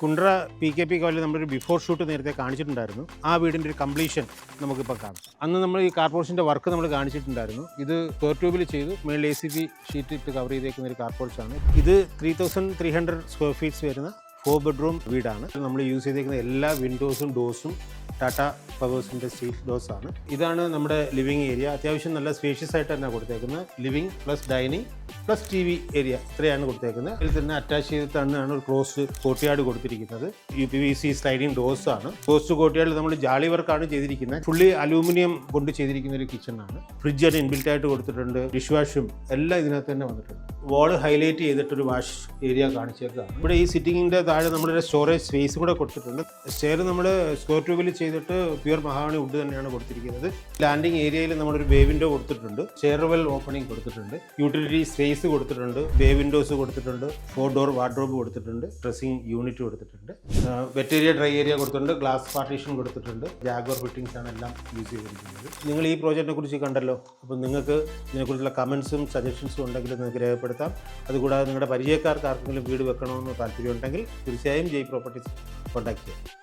Kundara PKP കോളേജിൽ നമ്മളൊരു before shoot നേരത്തെ കാണിച്ചിട്ടുണ്ടായിരുന്നു. ആ വീടിൻ്റെ ഒരു കംപ്ലീഷൻ നമുക്കിപ്പോൾ കാണാം. അന്ന് നമ്മൾ ഈ കാർപോർച്ചിൻ്റെ വർക്ക് നമ്മൾ കാണിച്ചിട്ടുണ്ടായിരുന്നു. ഇത് സ്ക്വയർ ട്യൂബിൽ ചെയ്തു, മേളിൽ ACP ഷീറ്റ് ഇട്ട് കവർ ചെയ്തേക്കുന്ന ഒരു കാർപോർച്ചാണ്. ഇത് 3300 സ്ക്വയർ ഫീറ്റ്സ് വരുന്ന 4 ബെഡ്റൂം വീടാണ്. നമ്മൾ യൂസ് ചെയ്തേക്കുന്ന എല്ലാ വിൻഡോസും ഡോഴ്സും ടാറ്റ പവേഴ്സിൻ്റെ സ്റ്റീൽ ഡോഴ്സ് ആണ്. ഇതാണ് നമ്മുടെ ലിവിങ് ഏരിയ. അത്യാവശ്യം നല്ല സ്പേഷ്യസ് ആയിട്ട് തന്നെ കൊടുത്തേക്കുന്നത്. Living plus dining plus TV area ഇത്രയാണ് കൊടുത്തേക്കുന്നത്. ഇതിൽ തന്നെ അറ്റാച്ച് ചെയ്തിട്ടാണ് ഒരു ക്ലോസ്ഡ് കോർട്ട്യാർഡ് കൊടുത്തിരിക്കുന്നത്. UPVC സ്ലൈഡിങ് ഡോഴ്സ് ആണ്. ക്ലോസ്ഡ് കോർട്ട്യാർഡിൽ നമ്മൾ ജാളി വർക്കാണ് ചെയ്തിരിക്കുന്നത്. ഫുള്ളി അലൂമിനിയം കൊണ്ട് ചെയ്തിരിക്കുന്ന ഒരു കിച്ചൺ ആണ്. ഫ്രിഡ്ജ് ആണ് ഇൻബിൽറ്റ് ആയിട്ട് കൊടുത്തിട്ടുണ്ട്. ഡിഷ് വാഷും എല്ലാം ഇതിനകത്ത് തന്നെ വന്നിട്ടുണ്ട്. വാള് ഹൈലൈറ്റ് ചെയ്തിട്ടൊരു വാഷ് ഏരിയ കാണിച്ചേക്കാണ്. ഇവിടെ ഈ സിറ്റിങ്ങിൻ്റെ താഴെ നമ്മളൊരു സ്റ്റോറേജ് സ്പേസ് കൂടെ കൊടുത്തിട്ടുണ്ട്. സ്റ്റെയർ നമ്മൾ സ്ക്വയർ ട്യൂബിൽ ചെയ്തിട്ട് പ്യുവർ മഹാഗണി വുഡ് തന്നെയാണ് കൊടുത്തിരിക്കുന്നത്. ലാൻഡിംഗ് ഏരിയയിൽ നമ്മളൊരു ബേ വിൻഡോ കൊടുത്തിട്ടുണ്ട്. ചെയർവെൽ ഓപ്പണിംഗ് കൊടുത്തിട്ടുണ്ട്. യൂട്ടിലിറ്റി സ്പേസ് കൊടുത്തിട്ടുണ്ട്. ബേ വിൻഡോസ് കൊടുത്തിട്ടുണ്ട്. 4 ഡോർ വാർഡ്രോബ് കൊടുത്തിട്ടുണ്ട്. ഡ്രസ്സിംഗ് യൂണിറ്റ് കൊടുത്തിട്ടുണ്ട്. വെറ്റ് ഏരിയ ഡ്രൈ ഏരിയ കൊടുത്തിട്ടുണ്ട്. ഗ്ലാസ് പാർട്ടീഷൻ കൊടുത്തിട്ടുണ്ട്. ജാഗ്വർ ഫിറ്റിംഗ്സ് ആണ് എല്ലാം യൂസ് ചെയ്തിരിക്കുന്നത്. നിങ്ങൾ ഈ പ്രോജക്റ്റിനെ കുറിച്ച് കണ്ടല്ലോ. അപ്പോൾ നിങ്ങൾക്ക് ഇതിനെക്കുറിച്ചുള്ള കമൻസും സജഷൻസും ഉണ്ടെങ്കിൽ നിങ്ങൾക്ക് രേഖപ്പെടുത്താം. അതുകൂടാതെ നിങ്ങളുടെ പരിചയക്കാർക്ക് ആർക്കെങ്കിലും വീട് വെക്കണമെന്ന് താല്പര്യമുണ്ടെങ്കിൽ തീർച്ചയായും ജയ് പ്രോപ്പർട്ടീസ് കോൺടാക്ട് ചെയ്യാം.